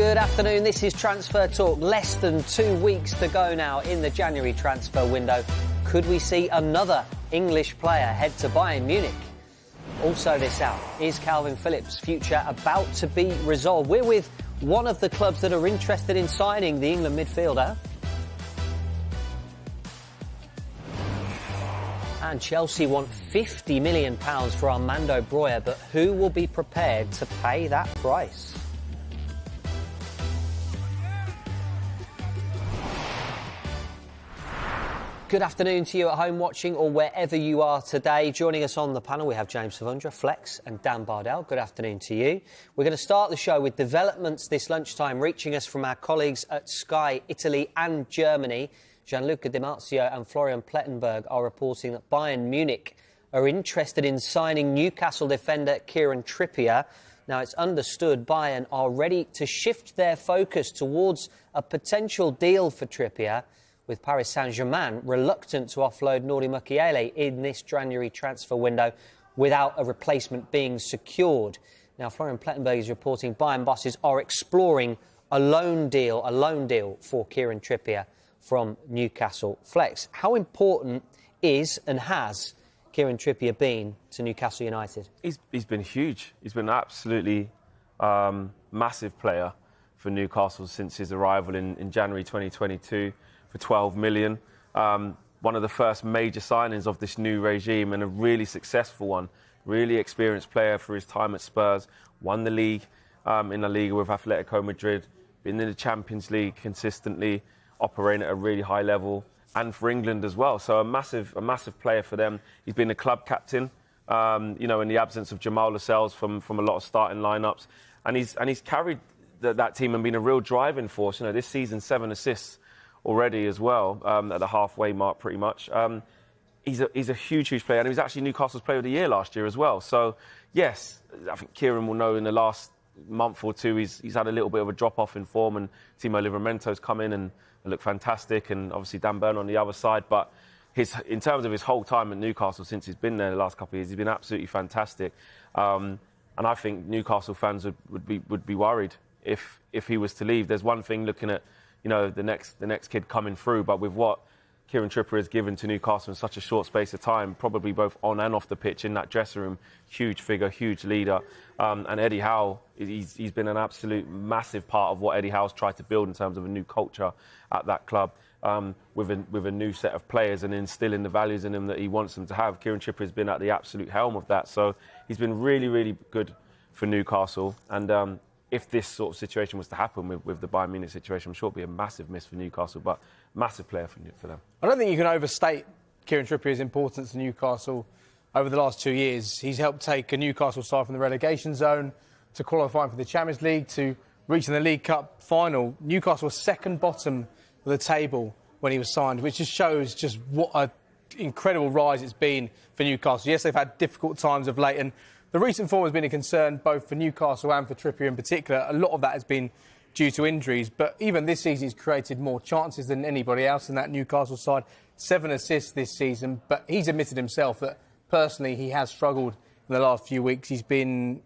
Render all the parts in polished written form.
Good afternoon, this is Transfer Talk. Less than 2 weeks to go now in the January transfer window. Could we see another English player head to Bayern Munich? Also this hour, is Calvin Phillips' future about to be resolved? We're with one of the clubs that are interested in signing the England midfielder. And Chelsea want £50 million for Armando Broja, but who will be prepared to pay that price? Good afternoon to you at home watching or wherever you are today. Joining us on the panel, we have James Savundra, Flex and Dan Bardell. Good afternoon to you. We're going to start the show with developments this lunchtime reaching us from our colleagues at Sky, Italy and Germany. Gianluca Di Marzio and Florian Plettenberg are reporting that Bayern Munich are interested in signing Newcastle defender Kieran Trippier. Now, it's understood Bayern are ready to shift their focus towards a potential deal for Trippier, with Paris Saint-Germain reluctant to offload Nuri Mukiele in this January transfer window without a replacement being secured. Now, Florian Plettenberg is reporting Bayern bosses are exploring a loan deal for Kieran Trippier from Newcastle. Flex, how important is and has Kieran Trippier been to Newcastle United? He's been huge. He's been an absolutely massive player for Newcastle since his arrival in January 2022 for 12 million. One of the first major signings of this new regime and a really successful one. Really experienced player for his time at Spurs. Won the league in La Liga with Atletico Madrid. Been in the Champions League consistently. Operating at a really high level, and for England as well. So a massive player for them. He's been a club captain, in the absence of Jamal Lascelles from a lot of starting lineups, and he's carried that team and been a real driving force. This season 7 assists already as well at the halfway mark, pretty much. He's a huge player, and he was actually Newcastle's Player of the Year last year as well. So yes, I think Kieran will know in the last month or two he's had a little bit of a drop off in form, and Timo Livramento's come in and look fantastic, and obviously Dan Burn on the other side. But in terms of his whole time at Newcastle since he's been there the last couple of years, he's been absolutely fantastic. And I think Newcastle fans would be worried if he was to leave. There's one thing looking at the next kid coming through, but with what Kieran Trippier has given to Newcastle in such a short space of time, probably both on and off the pitch in that dressing room, huge figure, huge leader. And Eddie Howe, he's been an absolute massive part of what Eddie Howe's tried to build in terms of a new culture at that club, with a new set of players and instilling the values in them that he wants them to have. Kieran Trippier has been at the absolute helm of that, so he's been really, really good for Newcastle. And if this sort of situation was to happen with the Bayern Munich situation, I'm sure it would be a massive miss for Newcastle, but massive player for them. I don't think you can overstate Kieran Trippier's importance to Newcastle over the last 2 years. He's helped take a Newcastle side from the relegation zone to qualifying for the Champions League, to reaching the League Cup final. Newcastle was second bottom of the table when he was signed, which just shows just what an incredible rise it's been for Newcastle. Yes, they've had difficult times of late, and the recent form has been a concern both for Newcastle and for Trippier in particular. A lot of that has been due to injuries, but even this season he's created more chances than anybody else in that Newcastle side. 7 assists this season, but he's admitted himself that personally he has struggled in the last few weeks. He's been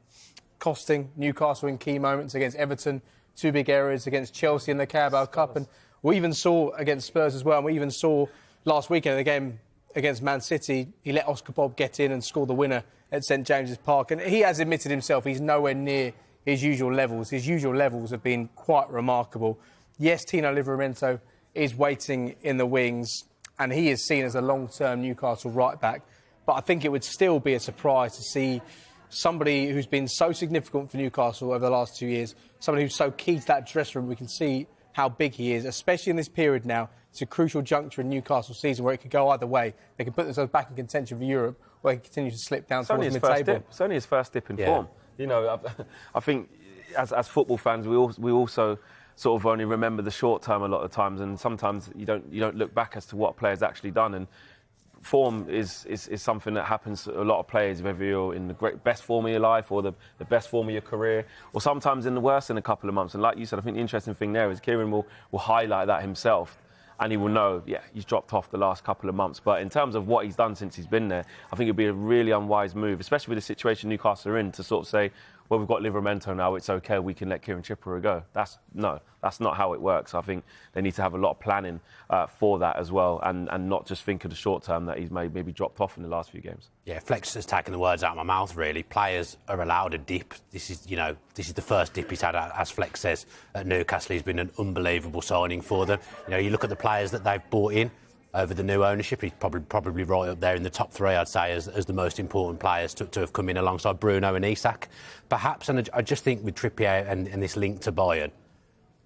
costing Newcastle in key moments against Everton, 2 big errors against Chelsea in the Carabao Cup, and we even saw against Spurs as well, and we even saw last weekend in the game against Man City, he let Oscar Bob get in and score the winner at St James's Park. And he has admitted himself he's nowhere near his usual levels. His usual levels have been quite remarkable. Yes, Tino Livramento is waiting in the wings, and he is seen as a long-term Newcastle right-back. But I think it would still be a surprise to see somebody who's been so significant for Newcastle over the last 2 years, somebody who's so key to that dressing room. We can see how big he is, especially in this period now. It's a crucial juncture in Newcastle's season where it could go either way. They could put themselves back in contention for Europe, or they could continue to slip down towards mid-table. It's only his first dip in form. I think as football fans, we also sort of only remember the short term a lot of times, and sometimes you don't look back as to what players actually done. And form is something that happens to a lot of players, whether you're in the best form of your life or the best form of your career, or sometimes in the worst in a couple of months. And like you said, I think the interesting thing there is Kieran will highlight that himself. And he will know, he's dropped off the last couple of months. But in terms of what he's done since he's been there, I think it'd be a really unwise move, especially with the situation Newcastle are in, to sort of say, well, we've got Livramento now, it's OK, we can let Kieran Trippier go. That's not how it works. I think they need to have a lot of planning for that as well, and not just think of the short term that he's maybe dropped off in the last few games. Yeah, Flex has taken the words out of my mouth, really. Players are allowed a dip. This is the first dip he's had, as Flex says, at Newcastle. He's been an unbelievable signing for them. You look at the players that they've brought in over the new ownership. He's probably right up there in the top three, I'd say, as the most important players to have come in alongside Bruno and Isak, perhaps. And I just think with Trippier and this link to Bayern,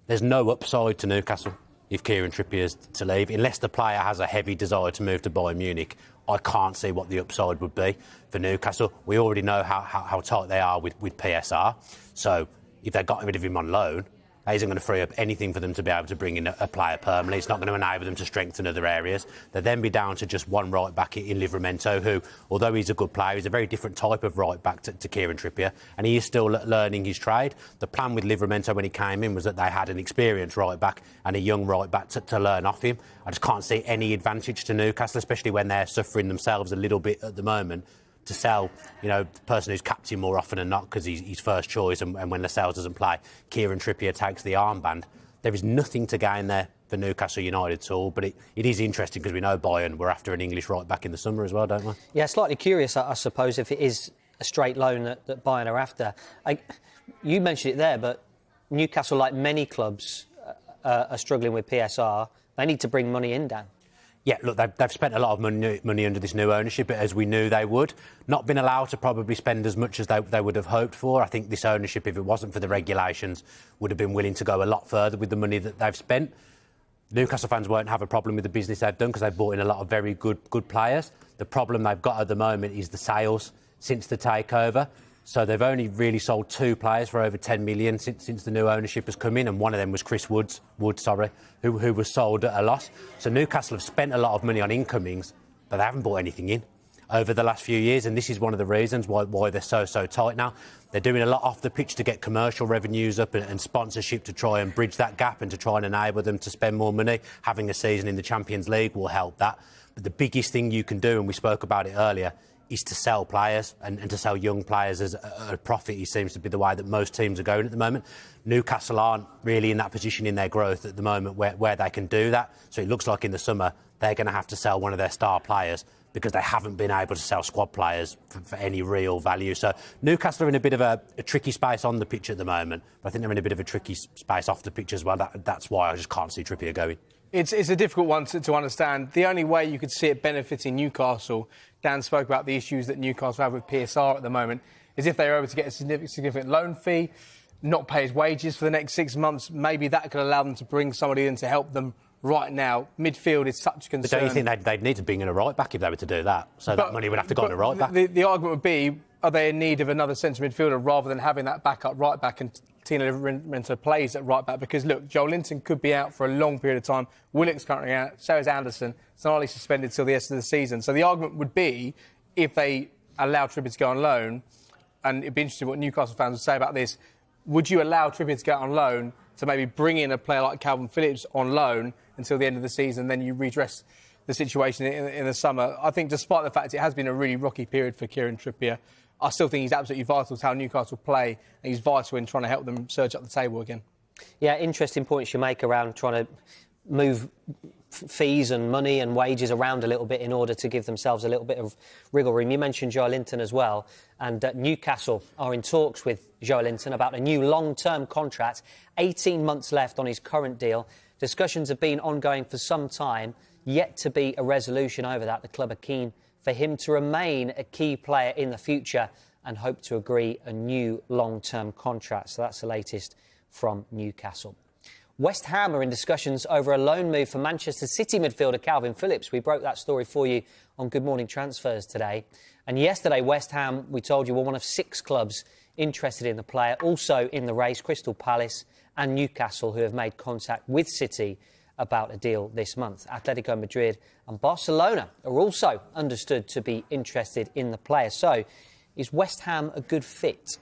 there's no upside to Newcastle if Kieran Trippier's to leave. Unless the player has a heavy desire to move to Bayern Munich, I can't see what the upside would be for Newcastle. We already know how tight they are with PSR. So if they got rid of him on loan, that isn't going to free up anything for them to be able to bring in a player permanently. It's not going to enable them to strengthen other areas. They'll then be down to just one right-back in Livramento, who, although he's a good player, he's a very different type of right-back to Kieran Trippier, and he is still learning his trade. The plan with Livramento when he came in was that they had an experienced right-back and a young right-back to learn off him. I just can't see any advantage to Newcastle, especially when they're suffering themselves a little bit at the moment, to sell, the person who's captain more often than not because he's first choice, and when Lascelles doesn't play, Kieran Trippier takes the armband. There is nothing to gain there for Newcastle United at all, but it is interesting because we know Bayern were after an English right back in the summer as well, don't we? Yeah, slightly curious, I suppose, if it is a straight loan that Bayern are after. You mentioned it there, but Newcastle, like many clubs, are struggling with PSR. They need to bring money in, Dan. Yeah, look, they've spent a lot of money under this new ownership, as we knew they would. Not been allowed to probably spend as much as they would have hoped for. I think this ownership, if it wasn't for the regulations, would have been willing to go a lot further with the money that they've spent. Newcastle fans won't have a problem with the business they've done because they've brought in a lot of very good players. The problem they've got at the moment is the sales since the takeover. So they've only really sold 2 players for over 10 million since the new ownership has come in, and one of them was Chris Wood, who was sold at a loss. So Newcastle have spent a lot of money on incomings, but they haven't bought anything in over the last few years, and this is one of the reasons why they're so tight now. They're doing a lot off the pitch to get commercial revenues up and sponsorship to try and bridge that gap and to try and enable them to spend more money. Having a season in the Champions League will help that. But the biggest thing you can do, and we spoke about it earlier, is to sell players and to sell young players as a profit. It seems to be the way that most teams are going at the moment. Newcastle aren't really in that position in their growth at the moment where they can do that. So it looks like in the summer they're going to have to sell one of their star players because they haven't been able to sell squad players for any real value. So Newcastle are in a bit of a tricky space on the pitch at the moment, but I think they're in a bit of a tricky space off the pitch as well. That's why I just can't see Trippier going. It's a difficult one to understand. The only way you could see it benefiting Newcastle, Dan spoke about the issues that Newcastle have with PSR at the moment, is if they were able to get a significant loan fee, not pay his wages for the next 6 months. Maybe that could allow them to bring somebody in to help them right now. Midfield is such a concern. But don't you think they'd need to bring in a right back if they were to do that? So that money would have to go on a right back. The argument would be, are they in need of another centre midfielder rather than having that backup right back and Tino Livramento plays at right back? Because look, Joel Linton could be out for a long period of time. Willock's currently out. So is Anderson. Toney suspended till the end of the season. So the argument would be, if they allow Trippier to go on loan, and it'd be interesting what Newcastle fans would say about this, would you allow Trippier to go on loan to maybe bring in a player like Calvin Phillips on loan until the end of the season, then you redress the situation in the summer? I think despite the fact it has been a really rocky period for Kieran Trippier, I still think he's absolutely vital to how Newcastle play, and he's vital in trying to help them surge up the table again. Yeah, interesting points you make around trying to move fees and money and wages around a little bit in order to give themselves a little bit of wriggle room. You mentioned Joel Linton as well, and Newcastle are in talks with Joel Linton about a new long-term contract, 18 months left on his current deal. Discussions have been ongoing for some time, yet to be a resolution over that. The club are keen for him to remain a key player in the future and hope to agree a new long-term contract. So that's the latest from Newcastle. West Ham are in discussions over a loan move for Manchester City midfielder Calvin Phillips. We broke that story for you on Good Morning Transfers today. And yesterday, West Ham, we told you, were one of 6 clubs interested in the player. Also in the race, Crystal Palace and Newcastle, who have made contact with City about a deal this month. Atletico Madrid and Barcelona are also understood to be interested in the player. So, is West Ham a good fit?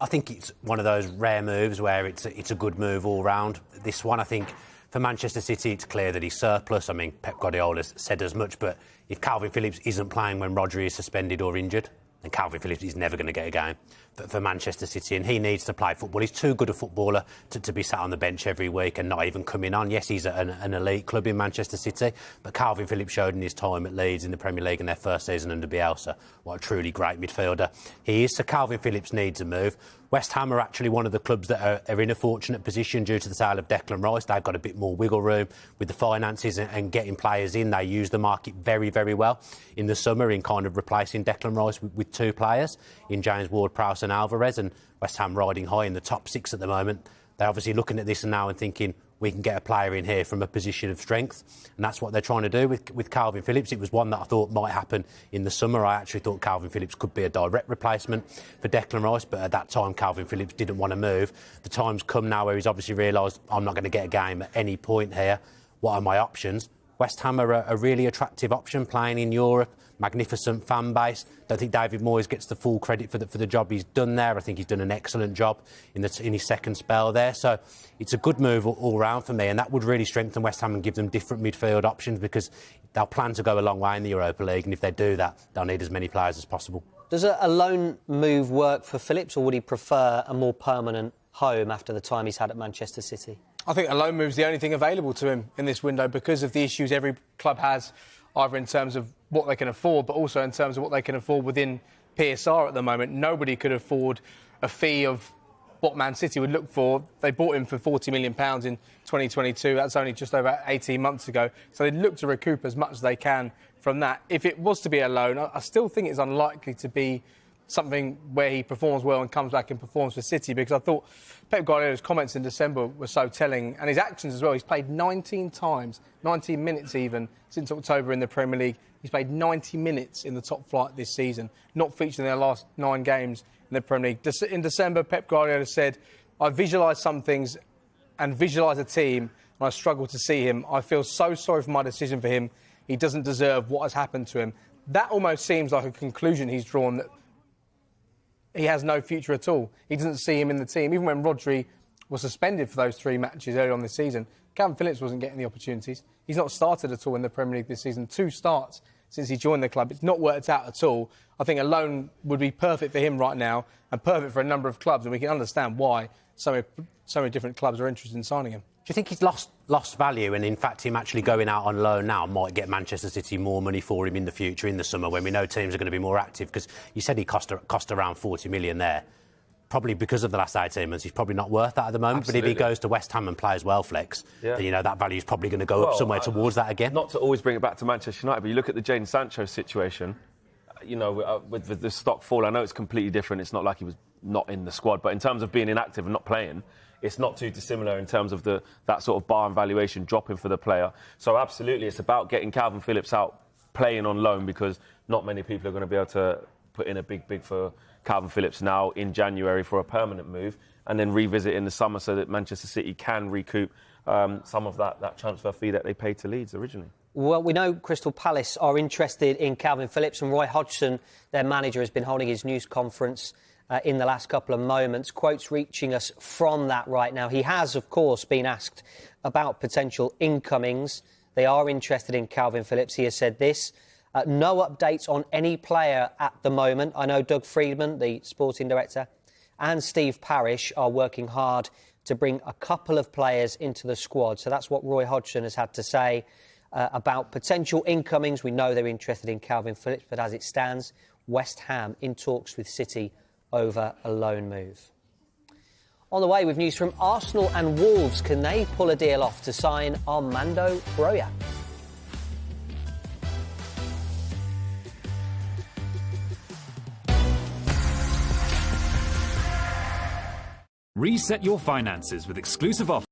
I think it's one of those rare moves where it's a good move all round. This one, I think, for Manchester City, it's clear that he's surplus. I mean, Pep Guardiola's said as much, but if Calvin Phillips isn't playing when Rodri is suspended or injured, then Calvin Phillips is never going to get a game for Manchester City, and he needs to play football. He's too good a footballer to be sat on the bench every week and not even coming on. Yes, he's at an elite club in Manchester City, but Calvin Phillips showed in his time at Leeds in the Premier League in their first season under Bielsa what a truly great midfielder he is. So Calvin Phillips needs a move. West Ham are actually one of the clubs that are in a fortunate position due to the sale of Declan Rice. They've got a bit more wiggle room with the finances and getting players in. They use the market very, very well in the summer in kind of replacing Declan Rice with two players in James Ward-Prowse and Alvarez, and West Ham riding high in the top six at the moment. They're obviously looking at this now and thinking, we can get a player in here from a position of strength, and that's what they're trying to do with Calvin Phillips. It was one that I thought might happen in the summer. I actually thought Calvin Phillips could be a direct replacement for Declan Rice, but at that time Calvin Phillips didn't want to move. The time's come now where he's obviously realised, I'm not going to get a game at any point here. What are my options? West Ham are a really attractive option, playing in Europe, magnificent fan base. Don't think David Moyes gets the full credit for the job he's done there. I think he's done an excellent job in his second spell there. So it's a good move all round for me, and that would really strengthen West Ham and give them different midfield options, because they'll plan to go a long way in the Europa League, and if they do that, they'll need as many players as possible. Does a loan move work for Phillips, or would he prefer a more permanent home after the time he's had at Manchester City? I think a loan move's the only thing available to him in this window because of the issues every club has, either in terms of what they can afford, but also in terms of what they can afford within PSR at the moment. Nobody could afford a fee of what Man City would look for. They bought him for £40 million in 2022. That's only just over 18 months ago. So they'd look to recoup as much as they can from that. If it was to be a loan, I still think it's unlikely to be something where he performs well and comes back and performs for City, because I thought Pep Guardiola's comments in December were so telling, and his actions as well. He's played 19 times, 19 minutes even, since October in the Premier League. He's played 90 minutes in the top flight this season, not featured in their last 9 games in the Premier League. In December, Pep Guardiola said, I visualise some things and visualise a team, and I struggle to see him. I feel so sorry for my decision for him. He doesn't deserve what has happened to him. That almost seems like a conclusion he's drawn, that he has no future at all. He doesn't see him in the team. Even when Rodri was suspended for those 3 matches earlier on this season, Calvin Phillips wasn't getting the opportunities. He's not started at all in the Premier League this season. 2 starts since he joined the club. It's not worked out at all. I think a loan would be perfect for him right now and perfect for a number of clubs, and we can understand why so many different clubs are interested in signing him. Do you think he's lost value, and in fact him actually going out on loan now might get Manchester City more money for him in the future, in the summer, when we know teams are going to be more active? Because you said he cost around 40 million there. Probably because of the last 18 months, he's probably not worth that at the moment. Absolutely. But if he goes to West Ham and plays well, Flex, then, that value is probably going to go up somewhere towards that again. Not to always bring it back to Manchester United, but you look at the Jadon Sancho situation, with the stock fall, I know it's completely different. It's not like he was not in the squad, but in terms of being inactive and not playing, it's not too dissimilar in terms of that sort of bar and valuation dropping for the player. So absolutely, it's about getting Calvin Phillips out playing on loan, because not many people are going to be able to put in a big for Calvin Phillips now in January for a permanent move, and then revisit in the summer so that Manchester City can recoup some of that transfer fee that they paid to Leeds originally. Well, we know Crystal Palace are interested in Calvin Phillips, and Roy Hodgson, their manager, has been holding his news conference in the last couple of moments. Quotes reaching us from that right now. He has, of course, been asked about potential incomings. They are interested in Calvin Phillips. He has said this. No updates on any player at the moment. I know Doug Friedman, the sporting director, and Steve Parish are working hard to bring a couple of players into the squad. So that's what Roy Hodgson has had to say about potential incomings. We know they're interested in Calvin Phillips, but as it stands, West Ham in talks with City over a loan move. On the way with news from Arsenal and Wolves. Can they pull a deal off to sign Armando Broja? Reset your finances with exclusive offers.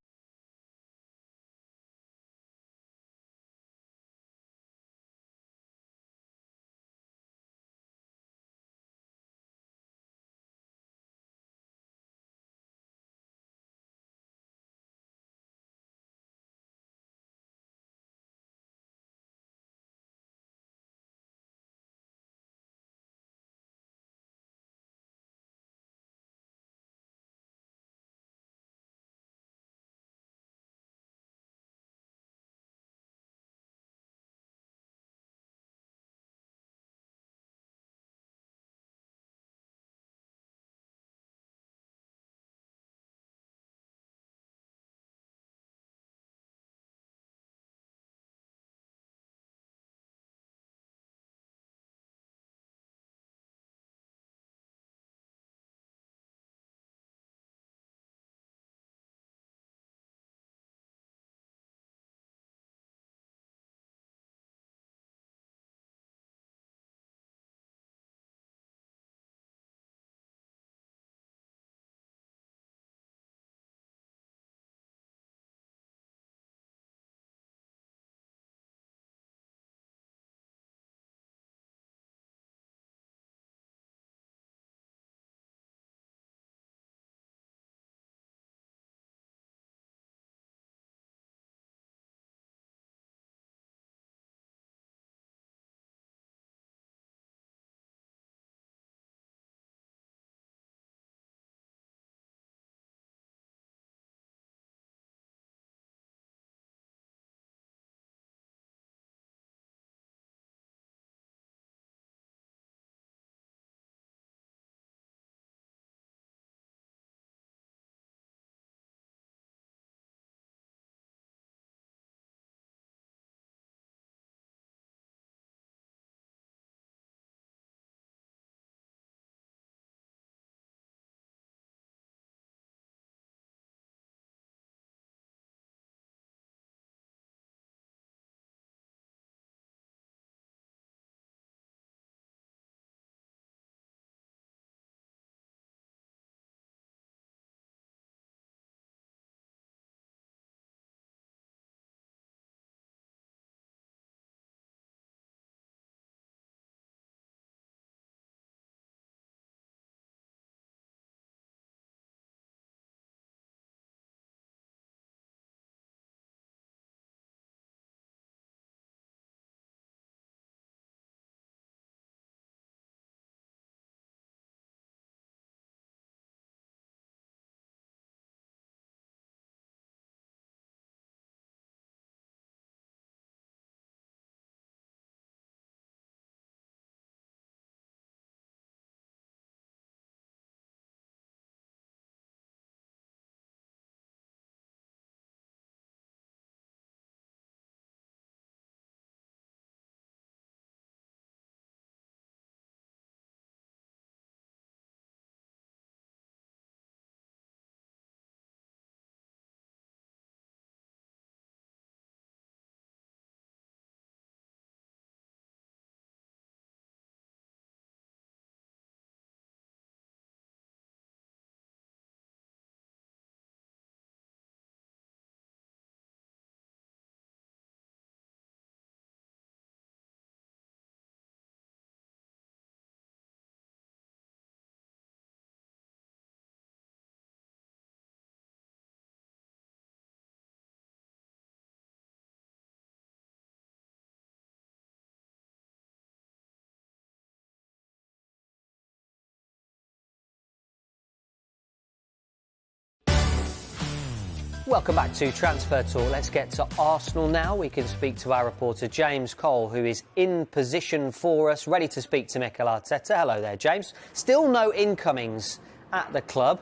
Welcome back to Transfer Talk. Let's get to Arsenal now. We can speak to our reporter James Cole, who is in position for us, ready to speak to Mikel Arteta. Hello there, James. Still no incomings at the club.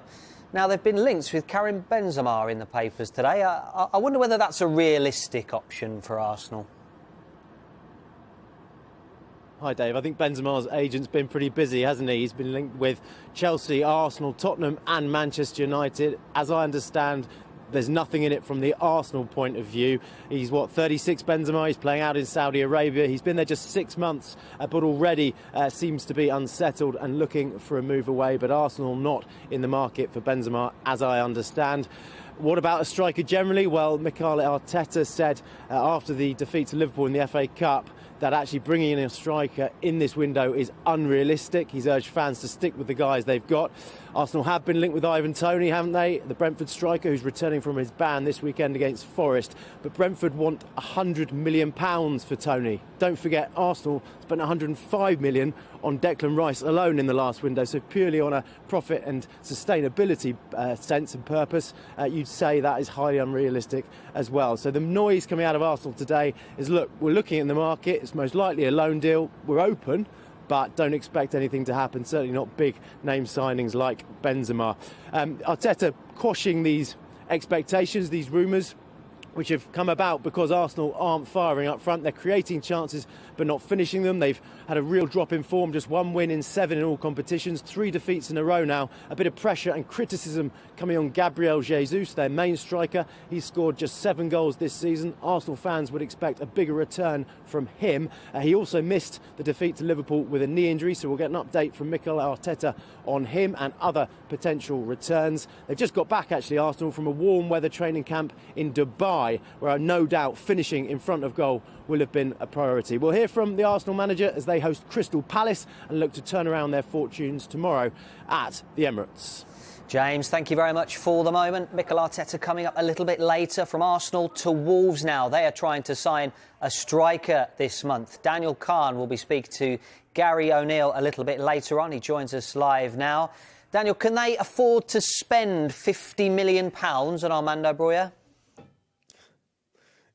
Now, there have been links with Karim Benzema in the papers today. I wonder whether that's a realistic option for Arsenal. Hi Dave, I think Benzema's agent's been pretty busy, hasn't he? He's been linked with Chelsea, Arsenal, Tottenham and Manchester United. As I understand, there's nothing in it from the Arsenal point of view. He's, 36, Benzema? He's playing out in Saudi Arabia. He's been there just 6 months, but already seems to be unsettled and looking for a move away. But Arsenal not in the market for Benzema, as I understand. What about a striker generally? Well, Mikel Arteta said after the defeat to Liverpool in the FA Cup that actually bringing in a striker in this window is unrealistic. He's urged fans to stick with the guys they've got. Arsenal have been linked with Toney, haven't they? The Brentford striker who's returning from his ban this weekend against Forest. But Brentford want £100 million for Toney. Don't forget, Arsenal spent £105 million on Declan Rice alone in the last window. So purely on a profit and sustainability sense and purpose, you'd say that is highly unrealistic as well. So the noise coming out of Arsenal today is, look, we're looking in the market. It's most likely a loan deal. We're open, but don't expect anything to happen, certainly not big name signings like Benzema. Arteta quashing these expectations, these rumours, which have come about because Arsenal aren't firing up front. They're creating chances but not finishing them. They've had a real drop in form, just 1 win in 7 in all competitions, 3 defeats in a row now. A bit of pressure and criticism coming on Gabriel Jesus, their main striker. He's scored just 7 goals this season. Arsenal fans would expect a bigger return from him. He also missed the defeat to Liverpool with a knee injury, so we'll get an update from Mikel Arteta on him and other potential returns. They've just got back, actually, Arsenal, from a warm weather training camp in Dubai, where no doubt finishing in front of goal will have been a priority. We'll hear from the Arsenal manager as they host Crystal Palace and look to turn around their fortunes tomorrow at the Emirates. James, thank you very much for the moment. Mikel Arteta coming up a little bit later. From Arsenal to Wolves now. They are trying to sign a striker this month. Daniel Kahn will be speaking to Gary O'Neill a little bit later on. He joins us live now. Daniel, can they afford to spend £50 million on Armando Broja?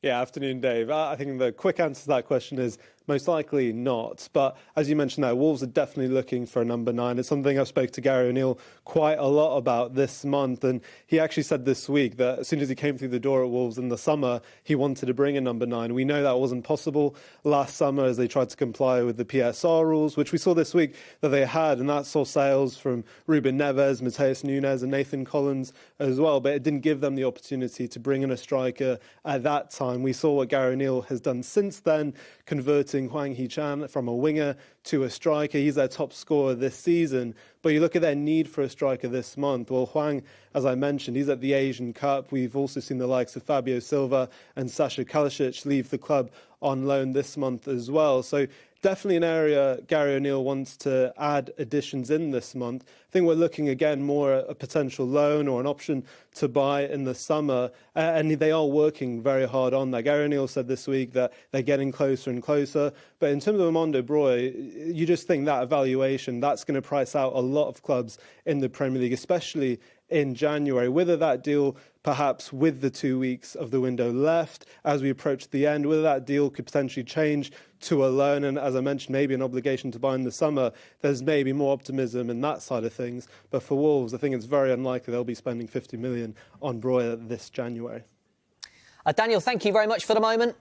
Yeah, afternoon, Dave. I think the quick answer to that question is most likely not. But as you mentioned there, Wolves are definitely looking for a number 9. It's something I've spoke to Gary O'Neill quite a lot about this month. And he actually said this week that as soon as he came through the door at Wolves in the summer, he wanted to bring a number 9. We know that wasn't possible last summer as they tried to comply with the PSR rules, which we saw this week that they had. And that saw sales from Ruben Neves, Mateus Nunes and Nathan Collins as well. But it didn't give them the opportunity to bring in a striker at that time. We saw what Gary O'Neill has done since then, converting Hwang Hee-chan from a winger to a striker. He's their top scorer this season. But you look at their need for a striker this month. Well, Hwang, as I mentioned, he's at the Asian Cup. We've also seen the likes of Fabio Silva and Sasha Kalisic leave the club on loan this month as well. So definitely an area Gary O'Neill wants to add additions in this month. I think we're looking again more at a potential loan or an option to buy in the summer. And they are working very hard on that. Gary O'Neill said this week that they're getting closer and closer. But in terms of Armando Broja, you just think that evaluation, that's going to price out a lot of clubs in the Premier League, especially in January. Whether that deal, perhaps with the 2 weeks of the window left as we approach the end, whether that deal could potentially change to a loan, and as I mentioned, maybe an obligation to buy in the summer, there's maybe more optimism in that side of things. But for Wolves, I think it's very unlikely they'll be spending $50 million on Broja this January. Daniel, thank you very much for the moment.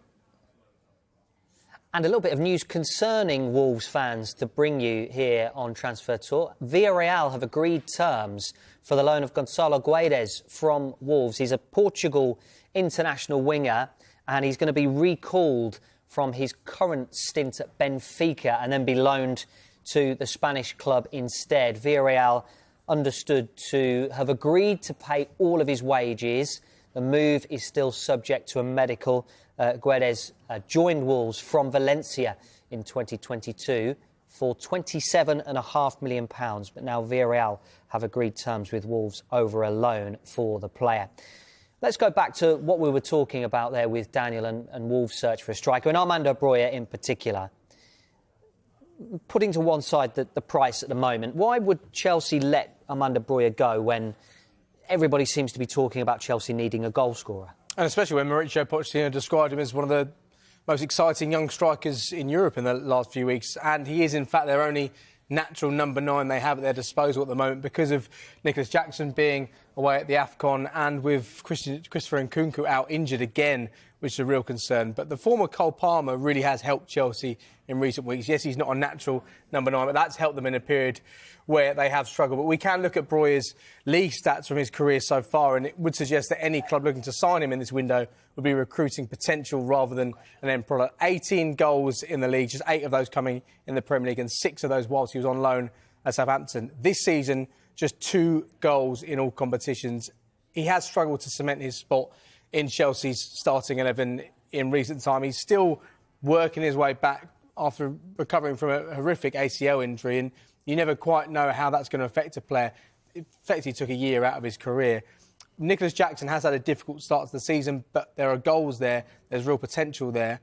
And a little bit of news concerning Wolves fans to bring you here on Transfer Talk. Villarreal have agreed terms for the loan of Gonçalo Guedes from Wolves. He's a Portugal international winger and he's going to be recalled from his current stint at Benfica and then be loaned to the Spanish club instead. Villarreal understood to have agreed to pay all of his wages. The move is still subject to a medical. Guedes joined Wolves from Valencia in 2022 for £27.5 million, but now Villarreal have agreed terms with Wolves over a loan for the player. Let's go back to what we were talking about there with Daniel and Wolves' search for a striker, and Armando Broja in particular. Putting to one side the price at the moment, why would Chelsea let Armando Broja go when everybody seems to be talking about Chelsea needing a goal scorer. And especially when Mauricio Pochettino described him as one of the most exciting young strikers in Europe in the last few weeks. And he is, in fact, their only natural number 9 they have at their disposal at the moment because of Nicholas Jackson being away at the AFCON and with Christopher Nkunku out injured again, which is a real concern. But the former Cole Palmer really has helped Chelsea in recent weeks. Yes, he's not a natural number 9, but that's helped them in a period where they have struggled. But we can look at Broja's league stats from his career so far, and it would suggest that any club looking to sign him in this window would be recruiting potential rather than an end product. 18 goals in the league, just 8 of those coming in the Premier League, and 6 of those whilst he was on loan at Southampton. This season, just 2 goals in all competitions. He has struggled to cement his spot in Chelsea's starting 11 in recent time. He's still working his way back after recovering from a horrific ACL injury, and you never quite know how that's going to affect a player. It effectively took a year out of his career. Nicholas Jackson has had a difficult start to the season, but there are goals there, there's real potential there,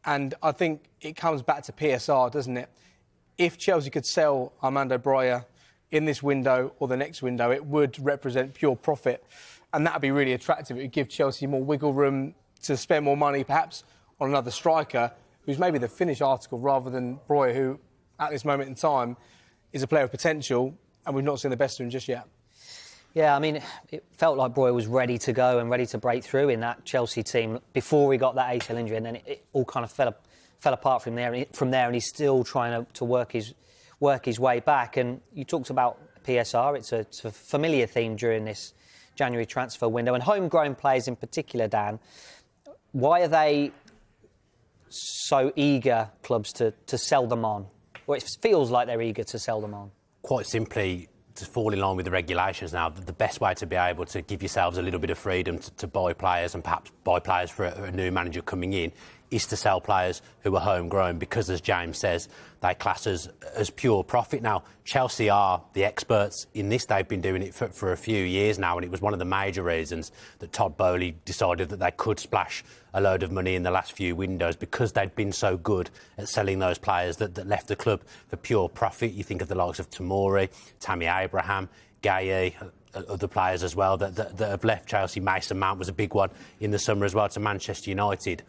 and I think it comes back to PSR, doesn't it? If Chelsea could sell Armando Broja in this window or the next window, it would represent pure profit, and that would be really attractive. It would give Chelsea more wiggle room to spend more money, perhaps, on another striker who's maybe the finished article rather than Broja, who, at this moment in time, is a player of potential, and we've not seen the best of him just yet. Yeah, I mean, it felt like Broja was ready to go and ready to break through in that Chelsea team before he got that ACL injury, and then it all kind of fell apart from there. And he's still trying to work his way back. And you talked about PSR; it's a familiar theme during this January transfer window, and homegrown players in particular. Dan, why are they so eager, clubs, to sell them on? Well, it feels like they're eager to sell them on. Quite simply, to fall in line with the regulations now, the best way to be able to give yourselves a little bit of freedom to buy players and perhaps buy players for a new manager coming in is to sell players who are homegrown because, as James says, they class as pure profit. Now, Chelsea are the experts in this. They've been doing it for a few years now, and it was one of the major reasons that Todd Boehly decided that they could splash a load of money in the last few windows because they'd been so good at selling those players that left the club for pure profit. You think of the likes of Tomori, Tammy Abraham, Gueye, other players as well that have left Chelsea. Mason Mount was a big one in the summer as well to Manchester United.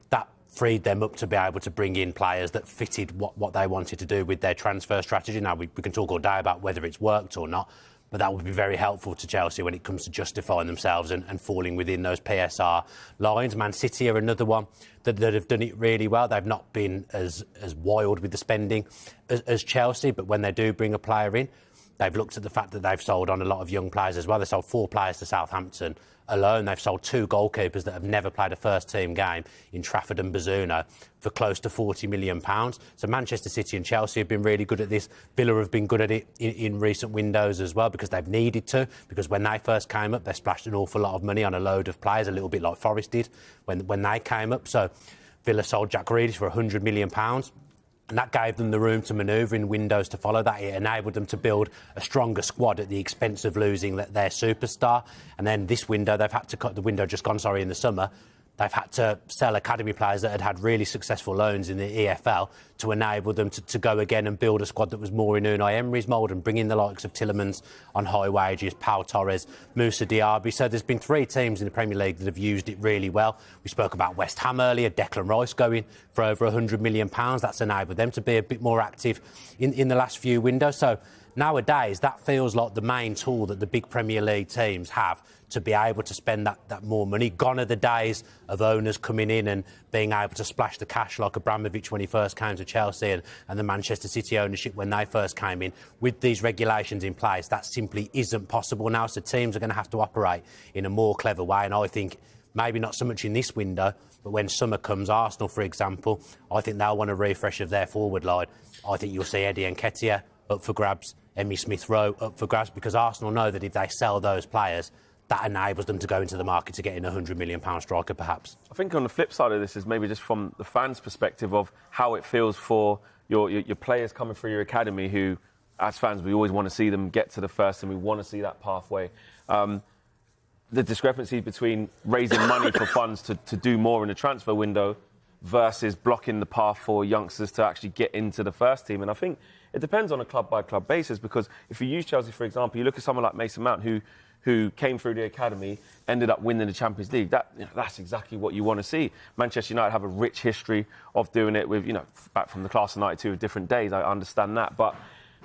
That freed them up to be able to bring in players that fitted what they wanted to do with their transfer strategy. Now, we can talk all day about whether it's worked or not, but that would be very helpful to Chelsea when it comes to justifying themselves and falling within those PSR lines. Man City are another one that have done it really well. They've not been as wild with the spending as Chelsea, but when they do bring a player in, they've looked at the fact that they've sold on a lot of young players as well. They sold 4 players to Southampton alone. They've sold 2 goalkeepers that have never played a first-team game in Trafford and Bazunu for close to £40 million. So Manchester City and Chelsea have been really good at this. Villa have been good at it in recent windows as well because they've needed to, because when they first came up, they splashed an awful lot of money on a load of players, a little bit like Forest did when they came up. So Villa sold Jack Grealish for £100 million. And that gave them the room to manoeuvre in windows to follow that. It enabled them to build a stronger squad at the expense of losing their superstar. And then this window, they've had to cut the window just gone, in the summer. They've had to sell academy players that had really successful loans in the EFL to enable them to go again and build a squad that was more in Unai Emery's mould and bring in the likes of Tielemans on high wages, Pau Torres, Moussa Diaby. So there's been 3 teams in the Premier League that have used it really well. We spoke about West Ham earlier, Declan Rice going for over £100 million. That's enabled them to be a bit more active in the last few windows. So nowadays, that feels like the main tool that the big Premier League teams have to be able to spend that more money. Gone are the days of owners coming in and being able to splash the cash like Abramovich when he first came to Chelsea and the Manchester City ownership when they first came in. With these regulations in place, that simply isn't possible now. So teams are going to have to operate in a more clever way. And I think maybe not so much in this window, but when summer comes, Arsenal, for example, I think they'll want a refresh of their forward line. I think you'll see Eddie Nketiah up for grabs, Emmy Smith-Rowe up for grabs, because Arsenal know that if they sell those players, that enables them to go into the market to get in a £100 million striker, perhaps. I think on the flip side of this is maybe just from the fans' perspective of how it feels for your players coming through your academy who, as fans, we always want to see them get to the first and we want to see that pathway. The discrepancy between raising money for funds to do more in the transfer window versus blocking the path for youngsters to actually get into the first team. And I think it depends on a club-by-club basis, because if you use Chelsea, for example, you look at someone like Mason Mount, who who came through the academy, ended up winning the Champions League. That's exactly what you want to see. Manchester United have a rich history of doing it with, back from the class of '92 with different days. I understand that, but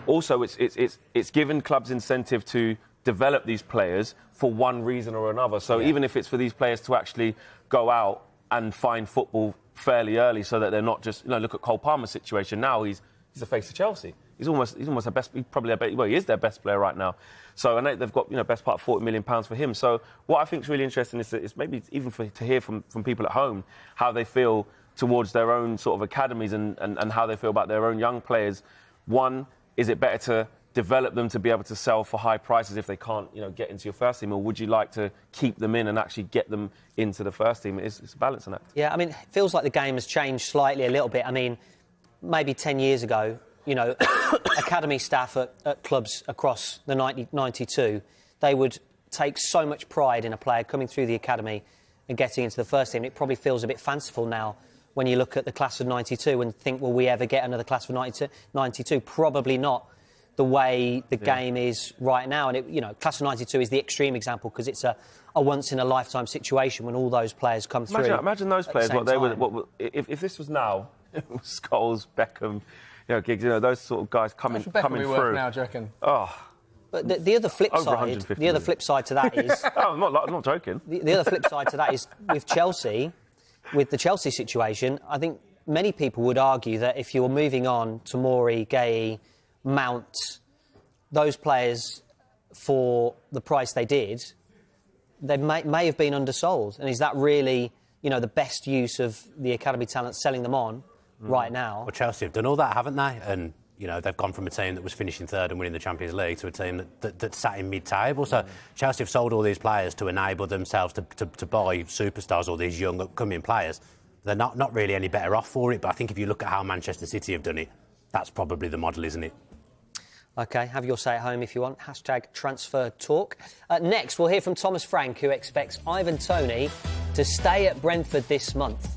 also it's given clubs incentive to develop these players for one reason or another. So even if it's for these players to actually go out and find football fairly early, so that they're not just, look at Cole Palmer's situation now. He's the face of Chelsea. He's almost the best. He is their best player right now. So, and they've got best part of £40 million for him. So what I think is really interesting is maybe even to hear from people at home how they feel towards their own sort of academies and how they feel about their own young players. One, is it better to develop them to be able to sell for high prices if they can't get into your first team, or would you like to keep them in and actually get them into the first team? It's a balancing act. Yeah, I mean, it feels like the game has changed slightly a little bit. I mean, maybe 10 years ago, academy staff at clubs across the 92, they would take so much pride in a player coming through the academy and getting into the first team. It probably feels a bit fanciful now when you look at the class of 92 and think, will we ever get another class of 92? Probably not, the way the game is right now. And, class of 92 is the extreme example because it's a once-in-a-lifetime situation when all those players come through. Imagine those players, if this was now, Scholes, Beckham, Giggs, those sort of guys coming through. Now, do you reckon? Oh. But the other flip side to that is... I'm not joking. The other flip side to that is with Chelsea, with the Chelsea situation, I think many people would argue that if you were moving on to Tomori, Gay, Mount, those players for the price they did, they may have been undersold. And is that really, the best use of the academy talent, selling them on right now? Well, Chelsea have done all that, haven't they? And, they've gone from a team that was finishing third and winning the Champions League to a team that sat in mid-table. So Chelsea have sold all these players to enable themselves to buy superstars, all these young upcoming players. They're not really any better off for it. But I think if you look at how Manchester City have done it, that's probably the model, isn't it? OK, have your say at home if you want. #TransferTalk. Next, we'll hear from Thomas Frank, who expects Ivan Toney to stay at Brentford this month.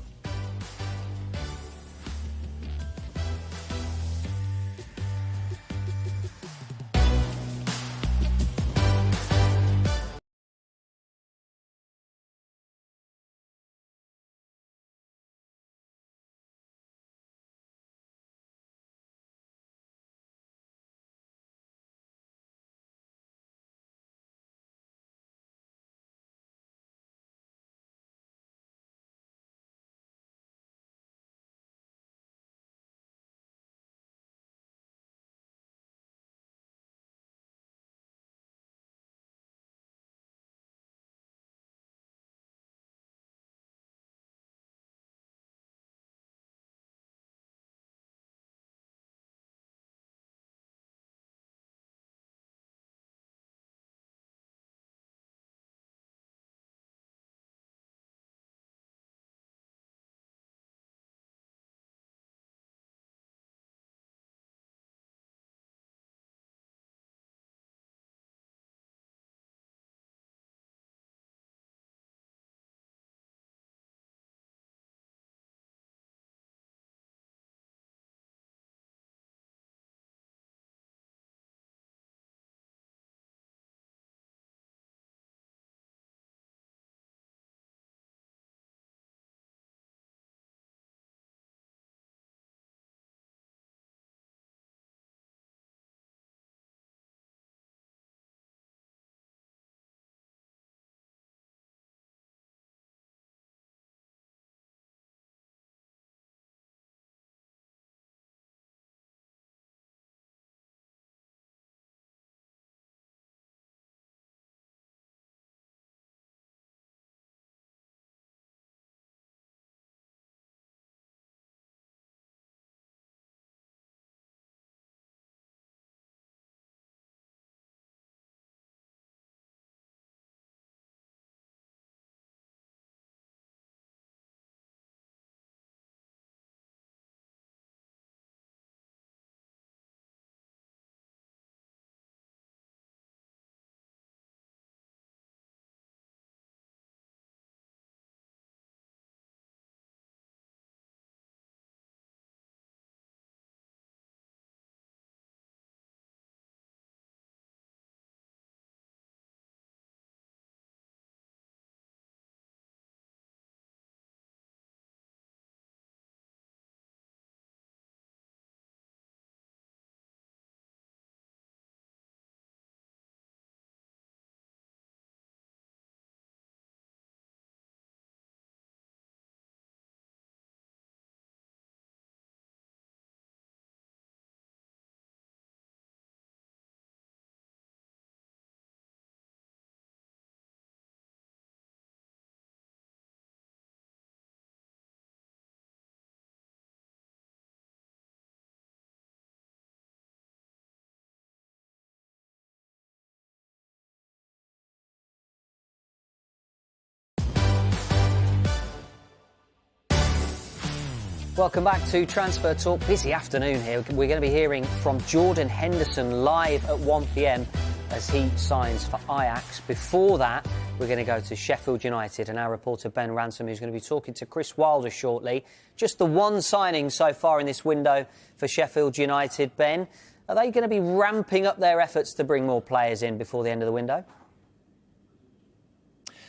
Welcome back to Transfer Talk. Busy afternoon here. We're going to be hearing from Jordan Henderson live at 1 p.m. as he signs for Ajax. Before that, we're going to go to Sheffield United and our reporter Ben Ransom, who's going to be talking to Chris Wilder shortly. Just the one signing so far in this window for Sheffield United. Ben, are they going to be ramping up their efforts to bring more players in before the end of the window?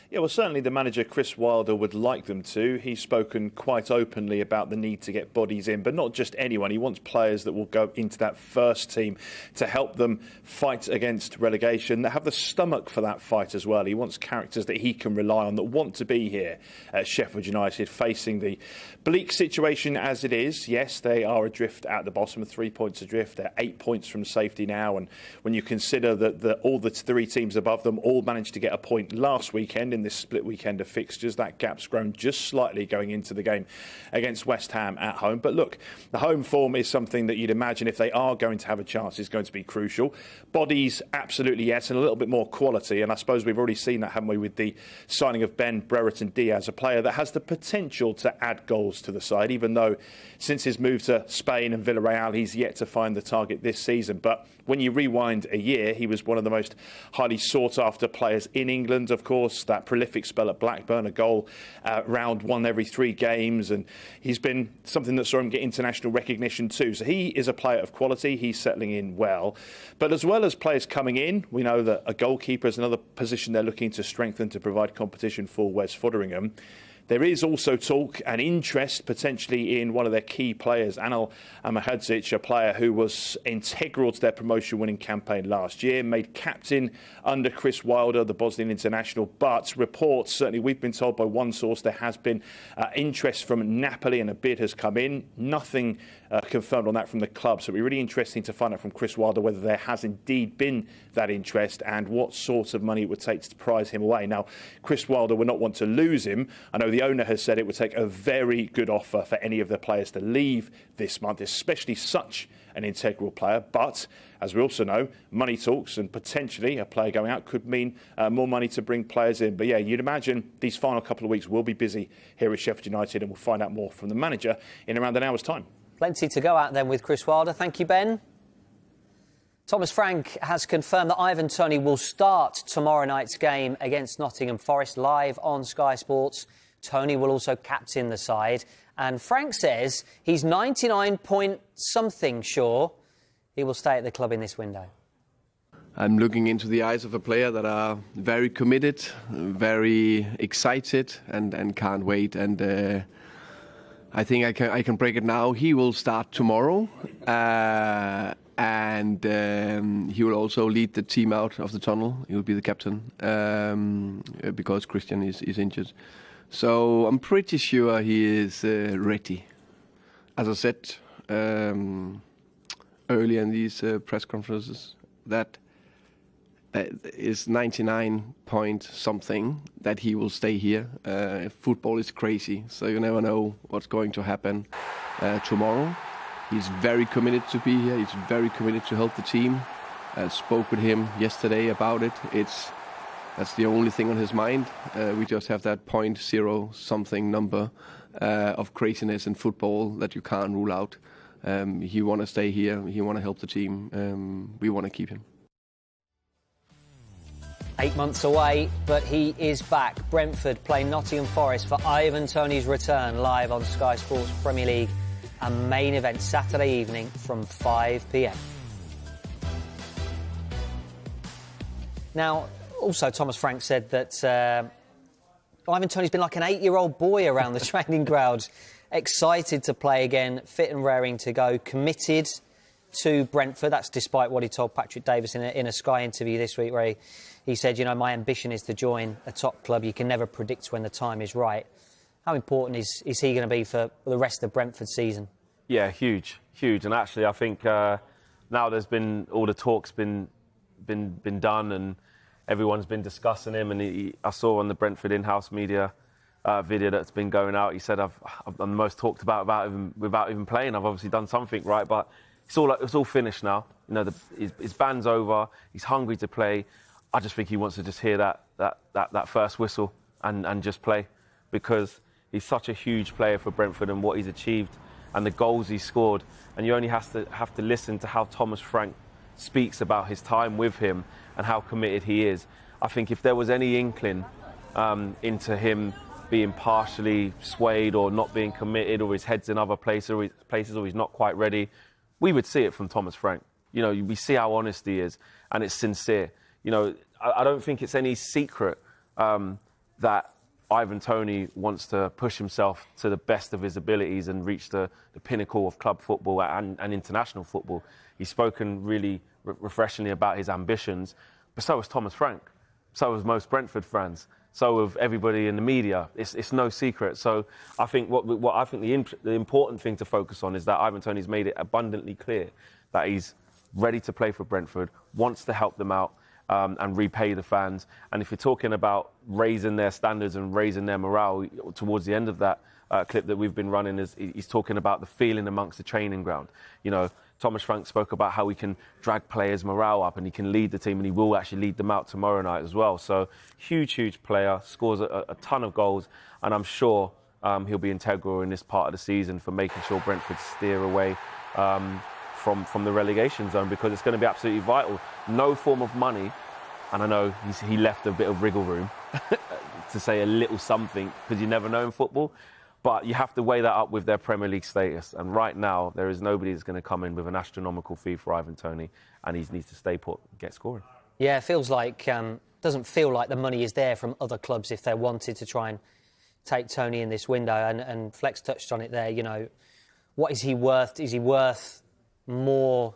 Yeah, well, certainly the manager, Chris Wilder, would like them to. He's spoken quite openly about the need to get bodies in, but not just anyone. He wants players that will go into that first team to help them fight against relegation, that have the stomach for that fight as well. He wants characters that he can rely on, that want to be here at Sheffield United, facing the bleak situation as it is. Yes, they are adrift at the bottom, 3 points adrift. They're 8 points from safety now, and when you consider that all the three teams above them all managed to get a point last weekend in this split weekend of fixtures, that gap's grown just slightly going into the game against West Ham at home. But look, the home form is something that you'd imagine, if they are going to have a chance, is going to be crucial. Bodies, absolutely yes, and a little bit more quality. And I suppose we've already seen that, haven't we, with the signing of Ben Brereton Diaz, a player that has the potential to add goals to the side, even though since his move to Spain and Villarreal, he's yet to find the target this season. But when you rewind a year, he was one of the most highly sought-after players in England, of course. That prolific spell at Blackburn, a goal round one every 3 games, and he's been something that saw him get international recognition too. So he is a player of quality. He's settling in well. But as well as players coming in, we know that a goalkeeper is another position they're looking to strengthen to provide competition for Wes Foderingham. There is also talk and interest potentially in one of their key players, Anel Amahadzic, a player who was integral to their promotion-winning campaign last year, made captain under Chris Wilder, the Bosnian international. But reports, certainly we've been told by one source, there has been interest from Napoli and a bid has come in. Nothing confirmed on that from the club. So it'll be really interesting to find out from Chris Wilder whether there has indeed been that interest and what sort of money it would take to prize him away. Now, Chris Wilder would not want to lose him. I know the owner has said it would take a very good offer for any of the players to leave this month, especially such an integral player. But as we also know, money talks, and potentially a player going out could mean more money to bring players in. But yeah, you'd imagine these final couple of weeks will be busy here at Sheffield United, and we'll find out more from the manager in around an hour's time. Plenty to go at then with Chris Wilder. Thank you, Ben. Thomas Frank has confirmed that Ivan Toney will start tomorrow night's game against Nottingham Forest live on Sky Sports. Toney will also captain the side. And Frank says he's 99 point something sure he will stay at the club in this window. I'm looking into the eyes of a player that are very committed, very excited and can't wait. And I think I can break it now. He will start tomorrow. And he will also lead the team out of the tunnel. He will be the captain because Christian is injured. So I'm pretty sure he is ready. As I said earlier in these press conferences, that is 99 point something that he will stay here. Football is crazy, so you never know what's going to happen tomorrow. He's very committed to be here. He's very committed to help the team. I spoke with him yesterday about it. That's the only thing on his mind. We just have that 0.0 something number of craziness in football that you can't rule out. He want to stay here. He want to help the team. We want to keep him. 8 months away, but he is back. Brentford play Nottingham Forest for Ivan Toney's return live on Sky Sports Premier League. A main event Saturday evening from 5 p.m. Now, also Thomas Frank said that Ivan Toney's been like an 8-year-old boy around the training grounds, excited to play again, fit and raring to go, committed to Brentford. That's despite what he told Patrick Davis in a Sky interview this week, where he said, you know, my ambition is to join a top club. You can never predict when the time is right. How important is he going to be for the rest of Brentford's season? Yeah, huge. And actually, I think now there's been all the talk's been done, and everyone's been discussing him. And I saw on the Brentford in-house media video that's been going out. He said, "I've done the most talked about him without even playing. I've obviously done something right, but it's all finished now. You know, his band's over. He's hungry to play. I just think he wants to just hear that first whistle and just play, because he's such a huge player for Brentford, and what he's achieved and the goals he scored. And you only have to listen to how Thomas Frank speaks about his time with him and how committed he is. I think if there was any inkling into him being partially swayed or not being committed, or his head's in other places, or he's not quite ready, we would see it from Thomas Frank. You know, we see how honest he is, and it's sincere. You know, I don't think it's any secret that Ivan Toney wants to push himself to the best of his abilities and reach the pinnacle of club football and international football. He's spoken really refreshingly about his ambitions, but so has Thomas Frank. So has most Brentford fans. So have everybody in the media. It's no secret. So I think what I think the important thing to focus on is that Ivan Toney's made it abundantly clear that he's ready to play for Brentford, wants to help them out, and repay the fans. And if you're talking about raising their standards and raising their morale, towards the end of that clip that we've been running, he's talking about the feeling amongst the training ground. You know, Thomas Frank spoke about how he can drag players' morale up and he can lead the team, and he will actually lead them out tomorrow night as well. So huge player, scores a ton of goals, and I'm sure he'll be integral in this part of the season for making sure Brentford steer away from the relegation zone, because it's going to be absolutely vital. No form of money, and I know he left a bit of wriggle room to say a little something, because you never know in football, but you have to weigh that up with their Premier League status. And right now, there is nobody that's going to come in with an astronomical fee for Ivan Toney, and he needs to stay put, get scoring. Yeah, it feels like, doesn't feel like the money is there from other clubs if they wanted to try and take Toney in this window. And Flex touched on it there, you know, what is he worth? Is he worth more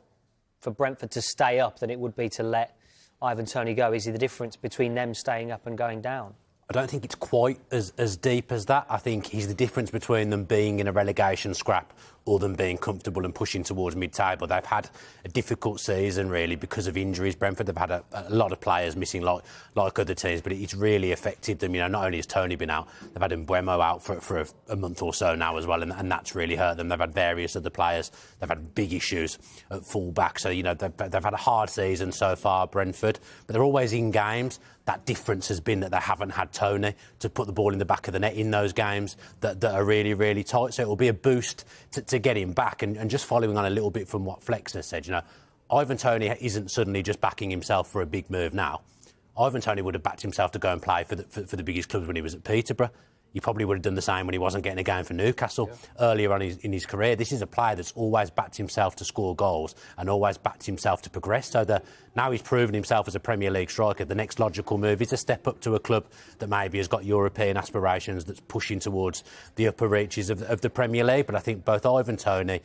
for Brentford to stay up than it would be to let Ivan Toney go? Is he the difference between them staying up and going down? I don't think it's quite as deep as that. I think he's the difference between them being in a relegation scrap or them being comfortable and pushing towards mid-table. They've had a difficult season, really, because of injuries. Brentford have had a lot of players missing, like other teams, but it's really affected them. You know, not only has Toney been out, they've had Mbeumo out for a month or so now as well, and that's really hurt them. They've had various other players. They've had big issues at full-back. So, you know, they've had a hard season so far, Brentford, but they're always in games. That difference has been that they haven't had Toney to put the ball in the back of the net in those games that are really, really tight. So it will be a boost to get him back. And just following on a little bit from what Flex has said, you know, Ivan Toney isn't suddenly just backing himself for a big move now. Ivan Toney would have backed himself to go and play for the biggest clubs when he was at Peterborough. He probably would have done the same when he wasn't getting a game for Newcastle earlier on in his career. This is a player that's always backed himself to score goals and always backed himself to progress. So now he's proven himself as a Premier League striker. The next logical move is to step up to a club that maybe has got European aspirations, that's pushing towards the upper reaches of the Premier League. But I think both Ivan Toney,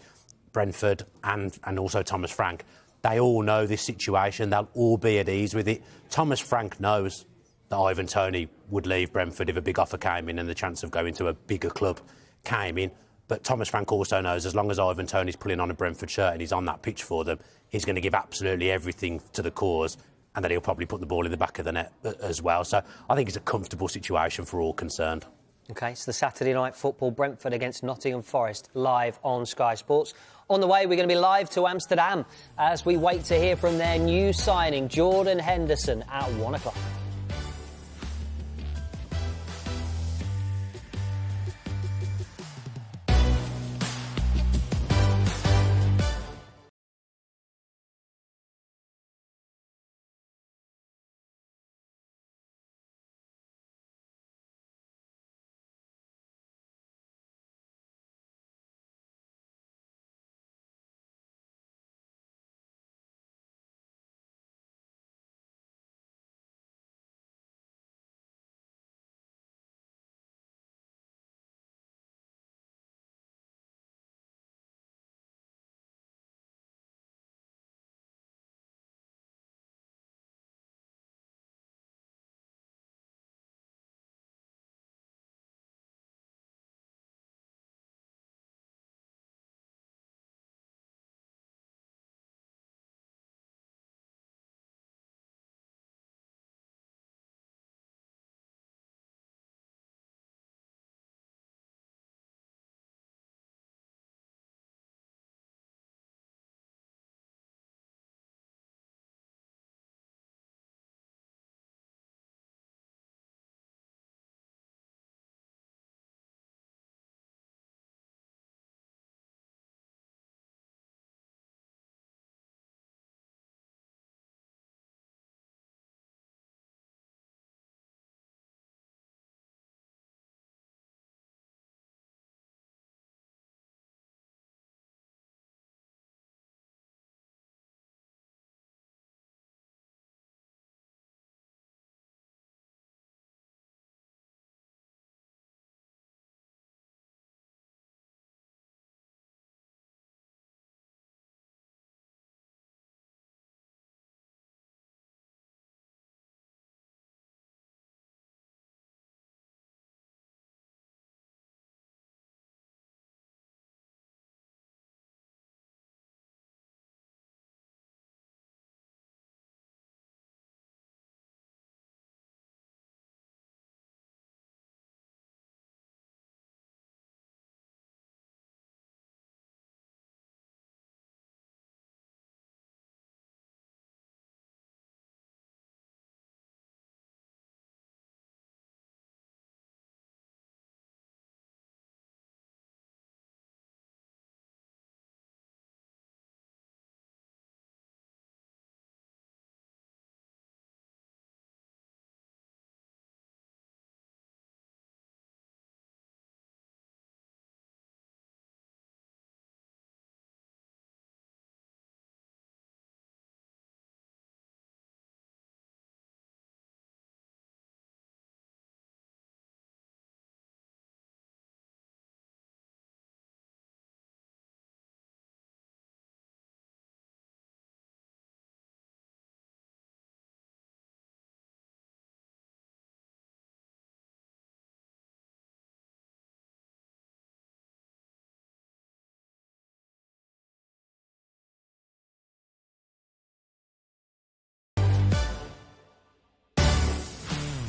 Brentford and also Thomas Frank, they all know this situation. They'll all be at ease with it. Thomas Frank knows that Ivan Toney would leave Brentford if a big offer came in and the chance of going to a bigger club came in. But Thomas Frank also knows as long as Ivan Toney's pulling on a Brentford shirt and he's on that pitch for them, he's going to give absolutely everything to the cause, and that he'll probably put the ball in the back of the net as well. So I think it's a comfortable situation for all concerned. OK, it's the Saturday night football, Brentford against Nottingham Forest, live on Sky Sports. On the way, we're going to be live to Amsterdam as we wait to hear from their new signing, Jordan Henderson, at 1 o'clock.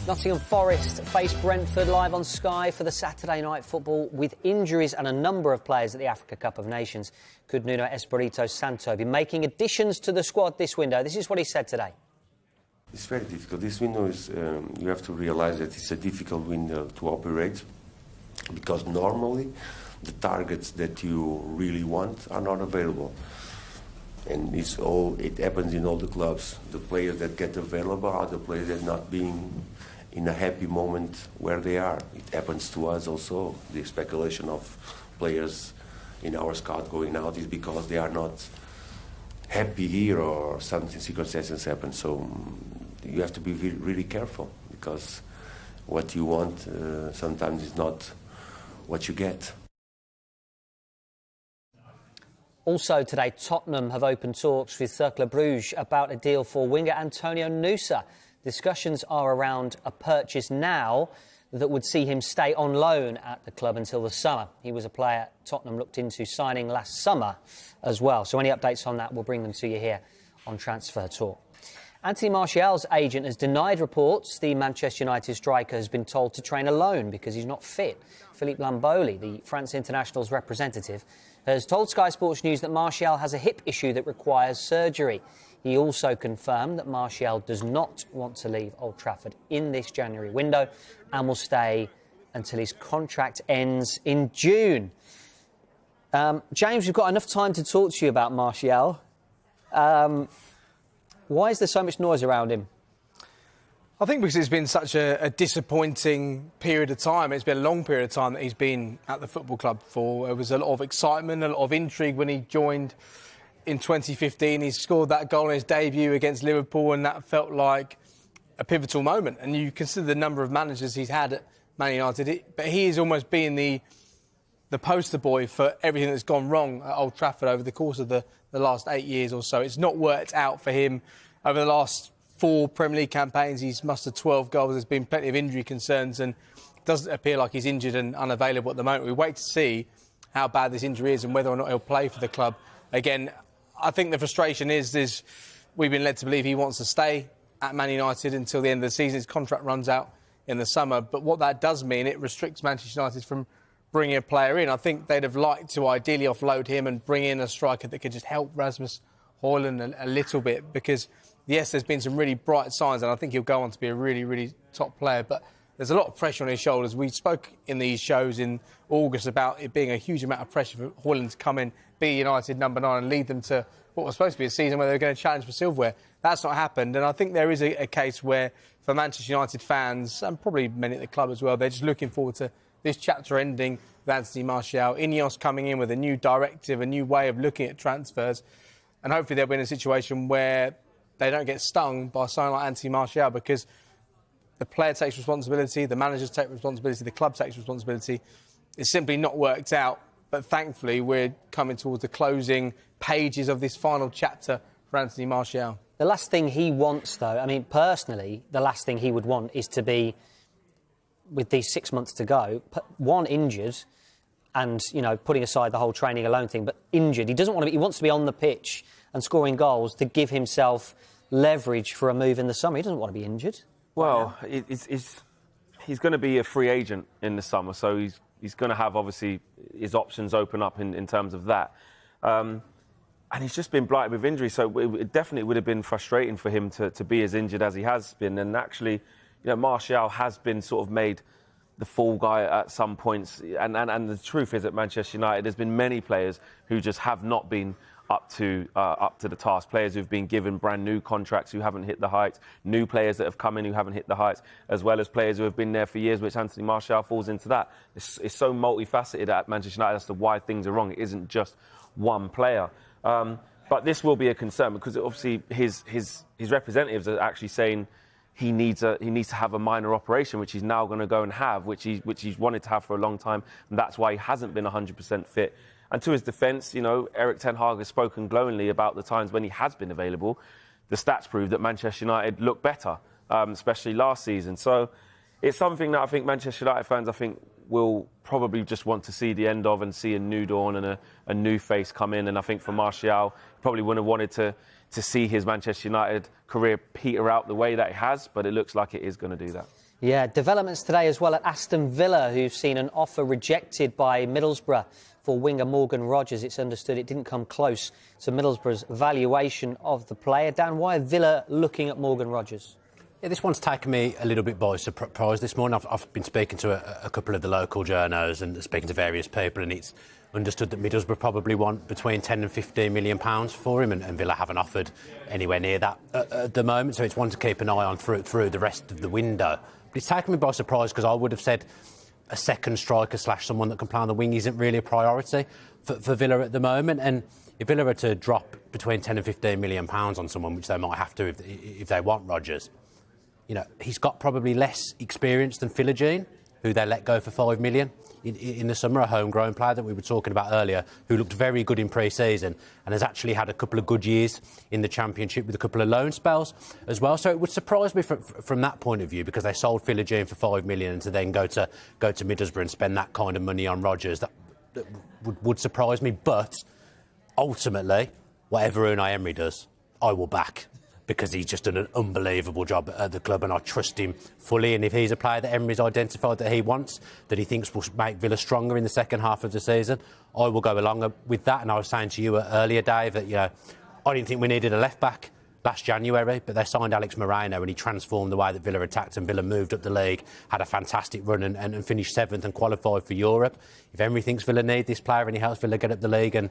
Nottingham Forest face Brentford live on Sky for the Saturday night football. With injuries and a number of players at the Africa Cup of Nations, could Nuno Espirito Santo be making additions to the squad this window? This is what he said today. It's very difficult. This window is, you have to realise that it's a difficult window to operate, because normally the targets that you really want are not available. And it happens in all the clubs. The players that get available are the players that not being in a happy moment where they are. It happens to us also. The speculation of players in our squad going out is because they are not happy here or something, circumstances happen. So you have to be really careful, because what you want sometimes is not what you get. Also today, Tottenham have opened talks with Cercle Bruges about a deal for winger Antonio Nusa. Discussions are around a purchase now that would see him stay on loan at the club until the summer. He was a player Tottenham looked into signing last summer as well. So any updates on that, we'll bring them to you here on Transfer Talk. Anthony Martial's agent has denied reports the Manchester United striker has been told to train alone because he's not fit. Philippe Lamboli, the France International's representative, has told Sky Sports News that Martial has a hip issue that requires surgery. He also confirmed that Martial does not want to leave Old Trafford in this January window and will stay until his contract ends in June. James, we've got enough time to talk to you about Martial. Why is there so much noise around him? I think because it's been such a disappointing period of time. It's been a long period of time that he's been at the football club for. There was a lot of excitement, a lot of intrigue when he joined in 2015. He scored that goal in his debut against Liverpool, and that felt like a pivotal moment. And you consider the number of managers he's had at Man United, but he has almost been the poster boy for everything that's gone wrong at Old Trafford over the course of the last 8 years or so. It's not worked out for him over the last 4 Premier League campaigns. He's mustered 12 goals. There's been plenty of injury concerns, and it doesn't appear like he's injured and unavailable at the moment. We wait to see how bad this injury is and whether or not he'll play for the club again. I think the frustration is we've been led to believe he wants to stay at Man United until the end of the season. His contract runs out in the summer. But what that does mean, it restricts Manchester United from bringing a player in. I think they'd have liked to ideally offload him and bring in a striker that could just help Rasmus Højlund a little bit, because yes, there's been some really bright signs, and I think he'll go on to be a really, really top player. But there's a lot of pressure on his shoulders. We spoke in these shows in August about it being a huge amount of pressure for Højlund to come in, be United number 9 and lead them to what was supposed to be a season where they were going to challenge for silverware. That's not happened, and I think there is a case where, for Manchester United fans, and probably many at the club as well, they're just looking forward to this chapter ending with Anthony Martial, Ineos coming in with a new directive, a new way of looking at transfers, and hopefully they'll be in a situation where they don't get stung by someone like Anthony Martial, because the player takes responsibility, the managers take responsibility, the club takes responsibility. It's simply not worked out, but thankfully we're coming towards the closing pages of this final chapter for Anthony Martial. The last thing he wants, though, I mean, personally, the last thing he would want is to be, with these 6 months to go, one, injured, and, you know, putting aside the whole training alone thing, but injured. He doesn't want to be, he wants to be on the pitch and scoring goals to give himself leverage for a move in the summer. He doesn't want to be injured. Well, he's going to be a free agent in the summer, so he's going to have, obviously, his options open up in terms of that. And he's just been blighted with injury, so it definitely would have been frustrating for him to be as injured as he has been. And actually, you know, Martial has been sort of made the fall guy at some points. And the truth is, at Manchester United, there's been many players who just have not been up to the task. Players who've been given brand new contracts who haven't hit the heights, new players that have come in who haven't hit the heights, as well as players who have been there for years, which Anthony Martial falls into that. It's so multifaceted at Manchester United as to why things are wrong. It isn't just one player. But this will be a concern, because obviously his representatives are actually saying he needs to have a minor operation, which he's now going to go and have, which he's wanted to have for a long time, and that's why he hasn't been 100% fit. And to his defence, you know, Erik ten Hag has spoken glowingly about the times when he has been available. The stats prove that Manchester United look better, especially last season. So it's something that I think Manchester United fans, will probably just want to see the end of and see a new dawn and a new face come in. And I think for Martial, he probably wouldn't have wanted to see his Manchester United career peter out the way that it has, but it looks like it is going to do that. Yeah, developments today as well at Aston Villa, who've seen an offer rejected by Middlesbrough for winger Morgan Rogers. It's understood it didn't come close to Middlesbrough's valuation of the player. Dan, why are Villa looking at Morgan Rogers? Yeah, this one's taken me a little bit by surprise this morning. I've been speaking to a couple of the local journos and speaking to various people, and it's understood that Middlesbrough probably want between 10 and 15 million pounds for him, and Villa haven't offered anywhere near that at the moment. So it's one to keep an eye on through the rest of the window. But it's taken me by surprise because I would have said a second striker / someone that can play on the wing isn't really a priority for Villa at the moment. And if Villa are to drop between 10 and 15 million pounds on someone, which they might have to if they want Rogers, you know, he's got probably less experience than Phillips, who they let go for 5 million in the summer, a homegrown player that we were talking about earlier, who looked very good in pre-season and has actually had a couple of good years in the Championship with a couple of loan spells as well. So it would surprise me from that point of view, because they sold Phillips for 5 million, and to then go to Middlesbrough and spend that kind of money on Rogers, that would surprise me. But ultimately, whatever Unai Emery does, I will back, because he's just done an unbelievable job at the club and I trust him fully. And if he's a player that Emery's identified that he wants, that he thinks will make Villa stronger in the second half of the season, I will go along with that. And I was saying to you earlier, Dave, that, you know, I didn't think we needed a left-back last January, but they signed Alex Moreno and he transformed the way that Villa attacked, and Villa moved up the league, had a fantastic run and finished 7th and qualified for Europe. If Emery thinks Villa need this player and he helps Villa get up the league and,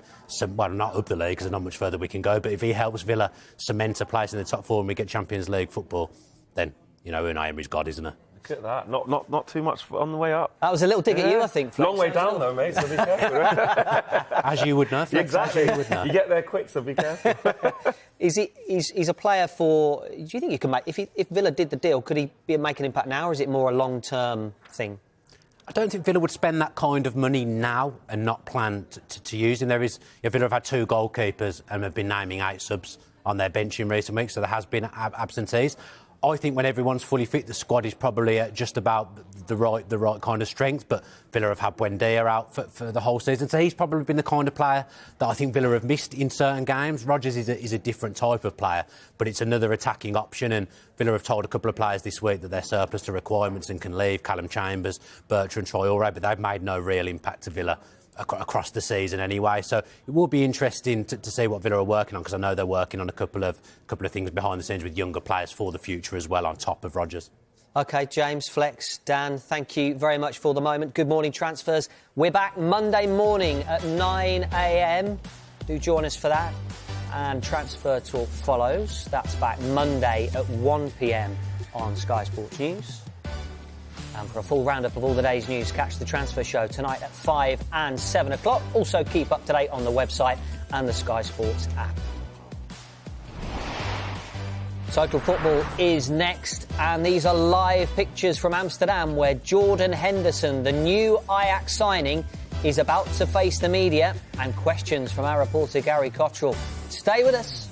well, not up the league because there's not much further we can go, but if he helps Villa cement a place in the top 4 and we get Champions League football, then, you know, Unai Emery's God, isn't it? Look at that. Not too much on the way up. That was a little dig at you, I think. Flex. Long way down, though, mate, so be careful. As you would know. Flex, exactly. As you would know. You get there quick, so be careful. He's a player for... Do you think you can make... If Villa did the deal, could he make an impact now, or is it more a long-term thing? I don't think Villa would spend that kind of money now and not plan to use him. Villa have had 2 goalkeepers and have been naming 8 subs on their bench in recent weeks, so there has been absentees. I think when everyone's fully fit, the squad is probably at just about the right kind of strength, but Villa have had Buendia out for the whole season, so he's probably been the kind of player that I think Villa have missed in certain games. Rogers is a different type of player, but it's another attacking option, and Villa have told a couple of players this week that they're surplus to requirements and can leave, Callum Chambers, Bertrand Traoré, but they've made no real impact to Villa across the season anyway. So it will be interesting to see what Villa are working on, because I know they're working on a couple of things behind the scenes with younger players for the future as well, on top of Rogers. OK, James, Flex, Dan, thank you very much for the moment. Good morning, Transfers. We're back Monday morning at 9 a.m. Do join us for that. And Transfer Talk follows. That's back Monday at 1 p.m. on Sky Sports News. And for a full roundup of all the day's news, catch the Transfer Show tonight at 5 and 7 o'clock. Also keep up to date on the website and the Sky Sports app. Total Football is next, and these are live pictures from Amsterdam, where Jordan Henderson, the new Ajax signing, is about to face the media and questions from our reporter Gary Cottrell. Stay with us.